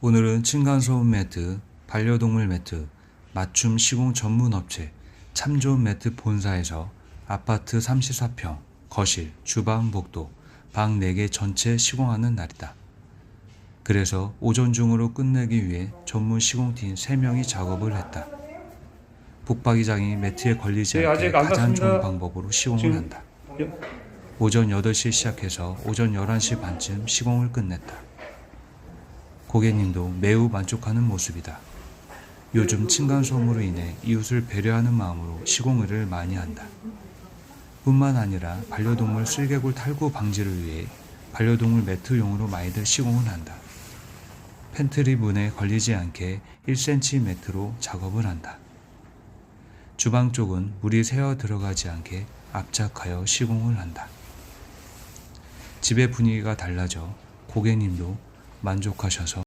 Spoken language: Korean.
오늘은 층간소음 매트, 반려동물 매트, 맞춤 시공 전문 업체 참좋은 매트 본사에서 아파트 34평, 거실, 주방, 복도, 방 4개 전체 시공하는 날이다. 그래서 오전 중으로 끝내기 위해 전문 시공팀 3명이 작업을 했다. 붙박이장이 매트에 걸리지 않게 가장 좋은 방법으로 시공을 한다. 오전 8시에 시작해서 오전 11시 반쯤 시공을 끝냈다. 고객님도 매우 만족하는 모습이다. 요즘 층간소음으로 인해 이웃을 배려하는 마음으로 시공일을 많이 한다. 뿐만 아니라 반려동물 쓸개골 탈구 방지를 위해 반려동물 매트용으로 많이들 시공을 한다. 팬트리 문에 걸리지 않게 1cm 매트로 작업을 한다. 주방 쪽은 물이 새어 들어가지 않게 압착하여 시공을 한다. 집의 분위기가 달라져 고객님도 만족하셔서